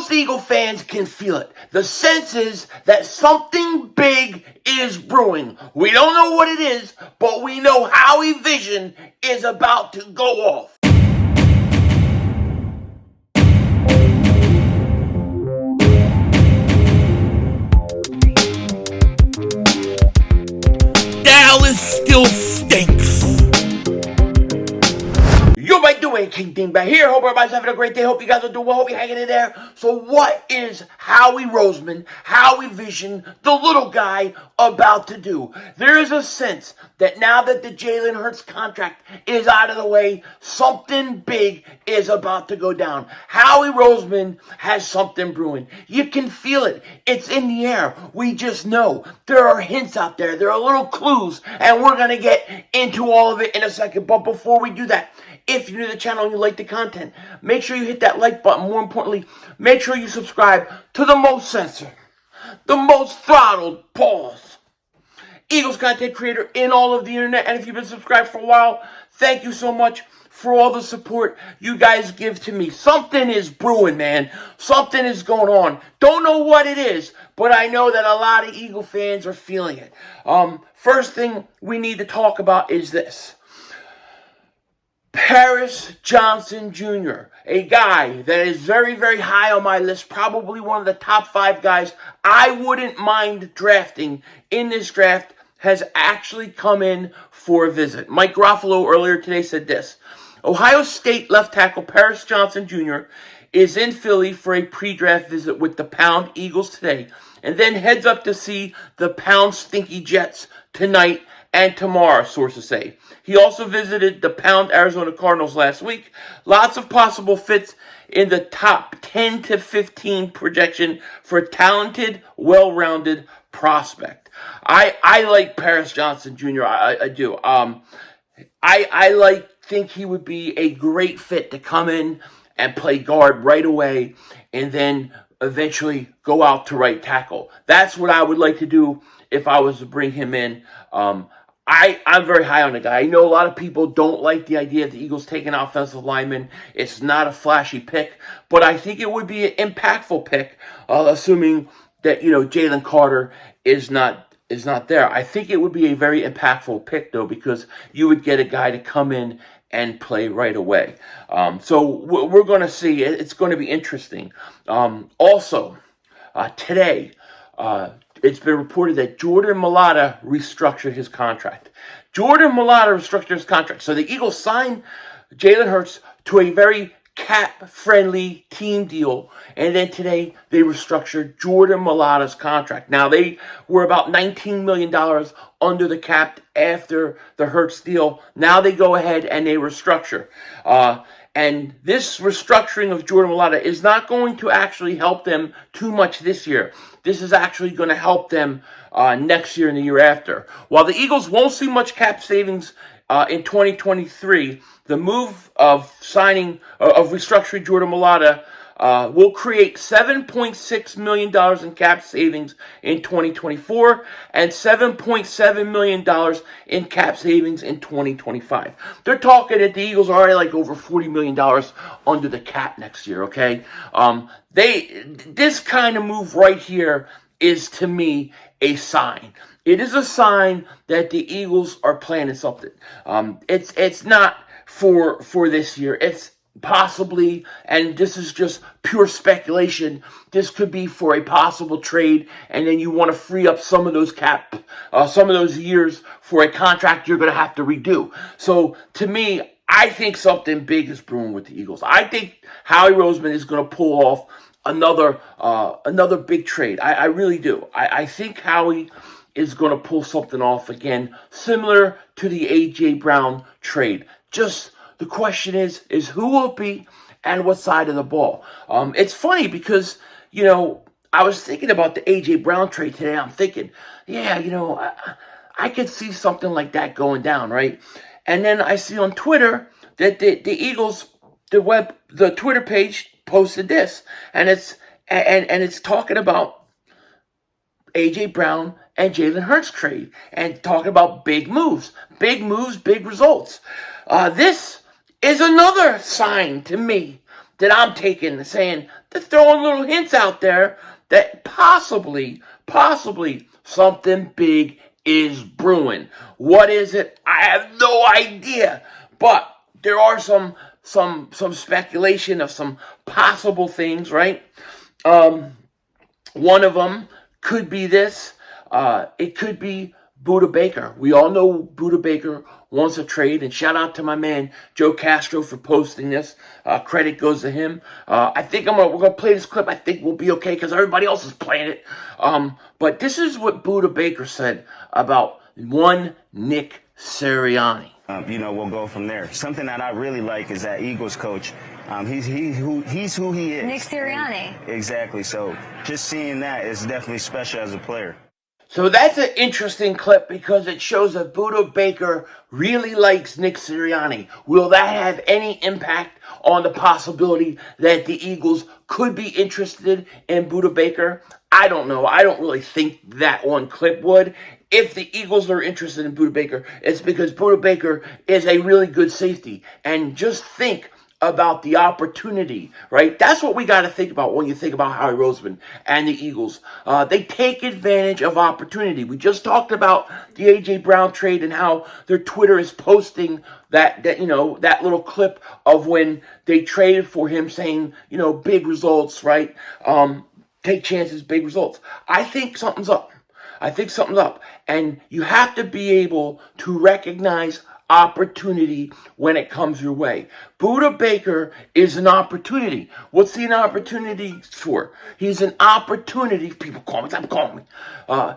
Most Eagle fans can feel it. The sense is that something big is brewing. We don't know what it is, but we know Howie Vision is about to go off. Dallas still stinks. Yo, my doing King Dingbat here. Hope everybody's having a great day. Hope you guys are doing well. Hope you're hanging in there. So what is Howie Vision, the little guy, about to do? There is a sense that now that the Jalen Hurts contract is out of the way, something big is about to go down. Howie Roseman has something brewing. You can feel it. It's in the air. We just know. There are hints out there. There are little clues. And we're going to get into all of it in a second. But before we do that, if you're new to the channel and you like the content, make sure you hit that like button. More importantly, make sure you subscribe to the most censored, the most throttled, pause, Eagles content creator in all of the internet. And if you've been subscribed for a while, thank you so much for all the support you guys give to me. Something is brewing, man. Something is going on. Don't know what it is, but I know that a lot of Eagle fans are feeling it. First thing we need to talk about is this. Paris Johnson Jr., a guy that is very, very high on my list, probably one of the top 5 guys I wouldn't mind drafting in this draft, has actually come in for a visit. Mike Garofalo earlier today said this: Ohio State left tackle Paris Johnson Jr. is in Philly for a pre-draft visit with the Pound Eagles today, and then heads up to see the Pound Stinky Jets tonight and tomorrow, sources say. He also visited the Pound Arizona Cardinals last week. Lots of possible fits in the top 10 to 15 projection for a talented, well-rounded prospect. I like Paris Johnson Jr. I do. I think he would be a great fit to come in and play guard right away and then eventually go out to right tackle. That's what I would like to do if I was to bring him in. I'm very high on the guy. I know a lot of people don't like the idea of the Eagles taking an offensive lineman. It's not a flashy pick, but I think it would be an impactful pick, assuming that, Jalen Carter is not there. I think it would be a very impactful pick, though, because you would get a guy to come in and play right away. So we're going to see. It's going to be interesting. Also, today, it's been reported that Jordan Mailata restructured his contract. So the Eagles signed Jalen Hurts to a very cap-friendly team deal, and then today they restructured Jordan Mailata's contract. Now, they were about $19 million under the cap after the Hurts deal. Now they go ahead and they restructure. And this restructuring of Jordan Mailata is not going to actually help them too much this year. This is actually going to help them next year and the year after. While the Eagles won't see much cap savings in 2023, the move of restructuring Jordan Mailata will create $7.6 million in cap savings in 2024 and $7.7 million in cap savings in 2025. They're talking that the Eagles are already like over $40 million under the cap next year, okay? This kind of move right here is, to me, a sign. It is a sign that the Eagles are planning something. It's not for this year. It's possibly, and this is just pure speculation, this could be for a possible trade, and then you want to free up some of those some of those years for a contract you're going to have to redo. So, to me, I think something big is brewing with the Eagles. I think Howie Roseman is going to pull off another big trade. I really do. I think Howie is going to pull something off again, similar to the A.J. Brown trade. Just the question is who will it be and what side of the ball? It's funny because, I was thinking about the A.J. Brown trade today. I'm thinking, I could see something like that going down, right? And then I see on Twitter that the Eagles, the Twitter page posted this, and it's talking about A.J. Brown and Jalen Hurts trade, and talking about big moves, big results. This is another sign to me that I'm taking, saying they're throwing little hints out there that possibly something big is brewing. What is it? I have no idea. But there are some speculation of some possible things, right? One of them could be this. It could be Budda Baker. We all know Budda Baker wants a trade, and shout out to my man Joe Castro for posting this. Credit goes to him. I think we're gonna play this clip. I think we'll be okay because everybody else is playing it. But this is what Budda Baker said about one Nick Sirianni. We'll go from there. Something that I really like is that Eagles coach. He's who he is. Nick Sirianni. Exactly. So just seeing that is definitely special as a player. So that's an interesting clip because it shows that Budda Baker really likes Nick Sirianni. Will that have any impact on the possibility that the Eagles could be interested in Budda Baker? I don't know. I don't really think that one clip would. If the Eagles are interested in Budda Baker, it's because Budda Baker is a really good safety. And just think about the opportunity, right? That's what we got to think about when you think about Howie Roseman and the Eagles. They take advantage of opportunity. We just talked about the A.J. Brown trade and how their Twitter is posting that little clip of when they traded for him saying, big results, right? Take chances, big results. I think something's up. And you have to be able to recognize opportunity when it comes your way. Budda Baker is an opportunity. What's he an opportunity for? He's an opportunity. People call me. Stop calling me.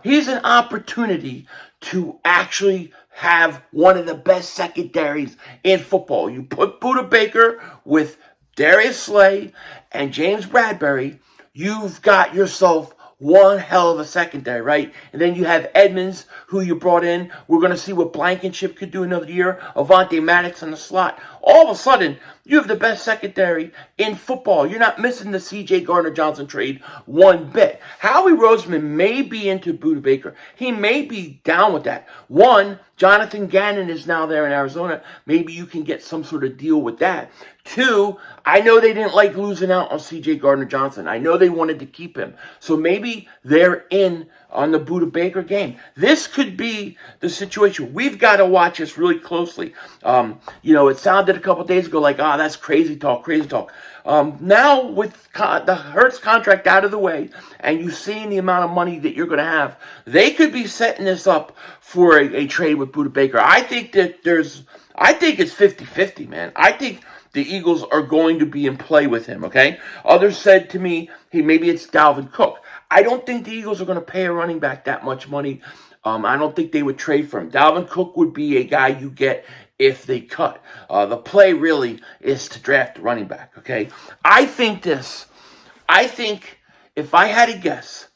He's an opportunity to actually have one of the best secondaries in football. You put Budda Baker with Darius Slay and James Bradbury, you've got yourself one hell of a secondary, right? And then you have Edmonds, who you brought in. We're going to see what Blankenship could do another year. Avonte Maddox in the slot. All of a sudden, you have the best secondary in football. You're not missing the C.J. Gardner-Johnson trade one bit. Howie Roseman may be into Budda Baker. He may be down with that. One, Jonathan Gannon is now there in Arizona. Maybe you can get some sort of deal with that. Two, I know they didn't like losing out on C.J. Gardner-Johnson. I know they wanted to keep him. So maybe they're in on the Budda Baker game. This could be the situation. We've got to watch this really closely. It sounded a couple days ago like, that's crazy talk. Now with the Hurts contract out of the way and you seeing the amount of money that you're going to have, they could be setting this up for a trade with Budda Baker. I think it's 50-50, man. I think the Eagles are going to be in play with him, okay? Others said to me, maybe it's Dalvin Cook. I don't think the Eagles are going to pay a running back that much money. I don't think they would trade for him. Dalvin Cook would be a guy you get if they cut. The play really is to draft a running back, okay? I think if I had to guess,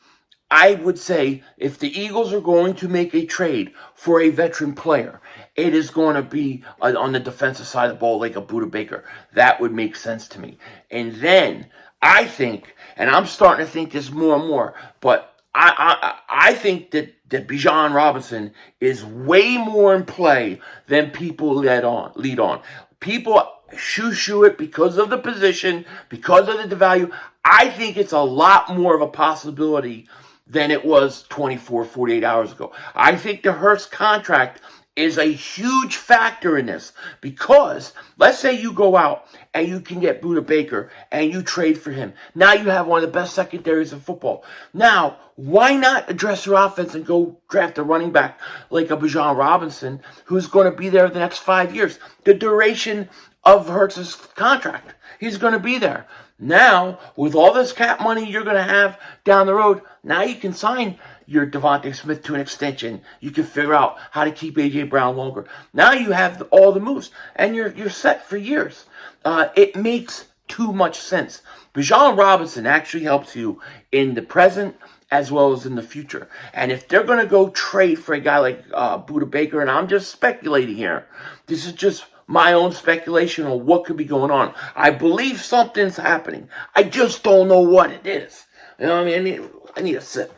I would say if the Eagles are going to make a trade for a veteran player, it is going to be on the defensive side of the ball like a Budda Baker. That would make sense to me. And then I think, and I'm starting to think this more and more, but I think that Bijan Robinson is way more in play than people lead on. People shoo it because of the position, because of the value. I think it's a lot more of a possibility than it was 24, 48 hours ago. I think the Hurts contract is a huge factor in this because let's say you go out and you can get Budda Baker and you trade for him. Now you have one of the best secondaries in football. Now, why not address your offense and go draft a running back like a Bijan Robinson who's going to be there the next 5 years? The duration of Hurts' contract. He's going to be there. Now, with all this cap money you're going to have down the road, now you can sign your Devontae Smith to an extension. You can figure out how to keep A.J. Brown longer. Now you have all the moves, and you're set for years. It makes too much sense. Bijan Robinson actually helps you in the present as well as in the future. And if they're going to go trade for a guy like Budda Baker, and I'm just speculating here, this is just my own speculation on what could be going on. I believe something's happening. I just don't know what it is. You know what I mean? I need a sip.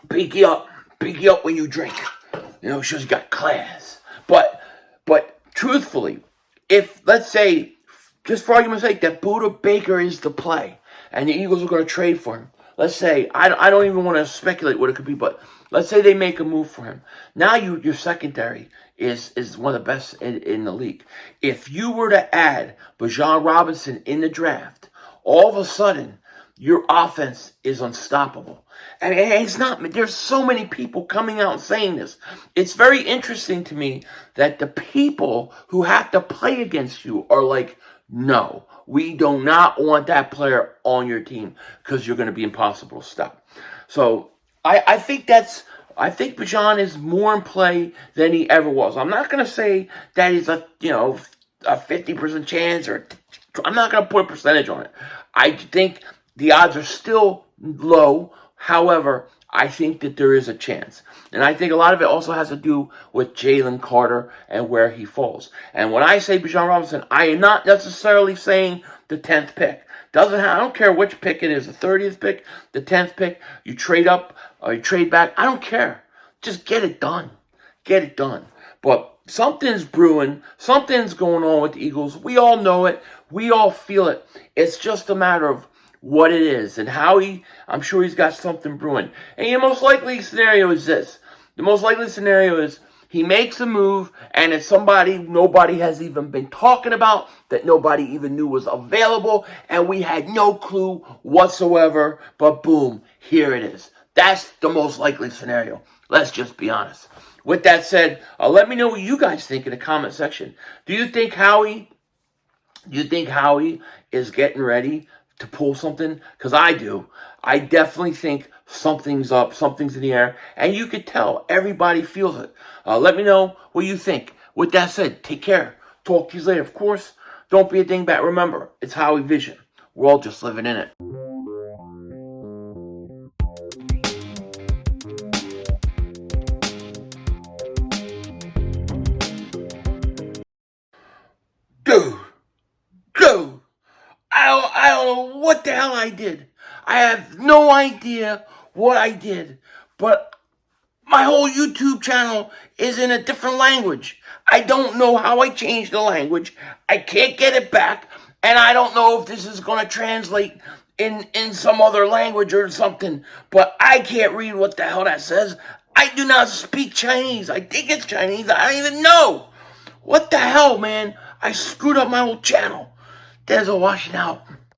Pinky up when you drink. She's got class. But truthfully, if let's say just for argument's sake, that Budda Baker is the play, and the Eagles are going to trade for him. Let's say, I don't even want to speculate what it could be, but let's say they make a move for him. Now your secondary is one of the best in the league. If you were to add Bijan Robinson in the draft, all of a sudden, your offense is unstoppable. And it's not, there's so many people coming out and saying this. It's very interesting to me that the people who have to play against you are like, no, we do not want that player on your team because you're going to be impossible to stop. So I think Bijan is more in play than he ever was. I'm not going to say that he's a 50% chance, or I'm not going to put a percentage on it. I think the odds are still low. However, I think that there is a chance. And I think a lot of it also has to do with Jalen Carter and where he falls. And when I say Bijan Robinson, I am not necessarily saying the 10th pick. I don't care which pick it is, the 30th pick, the 10th pick. You trade up or you trade back. I don't care. Just get it done. Get it done. But something's brewing. Something's going on with the Eagles. We all know it. We all feel it. It's just a matter of what it is and how I'm sure he's got something brewing. And the most likely scenario is this. The most likely scenario is he makes a move and it's somebody nobody has even been talking about, that nobody even knew was available, and we had no clue whatsoever, but boom, here it is. That's the most likely scenario. Let's just be honest. With that said, let me know what you guys think in the comment section. Do you think Howie is getting ready to pull something? Because I do. I definitely think something's up, something's in the air, and you could tell everybody feels it. Let me know what you think. With that said, take care. Talk to you later. Of course, don't be a dingbat. Remember, it's Howie Vision. We're all just living in it. Dude, I don't know what the hell I did. I have no idea what I did, but my whole YouTube channel is in a different language. I don't know how I changed the language. I can't get it back, and I don't know if this is going to translate in some other language or something, but I can't read what the hell that says. I do not speak Chinese. I think it's Chinese. I don't even know. What the hell, man? I screwed up my whole channel. There's a washing out.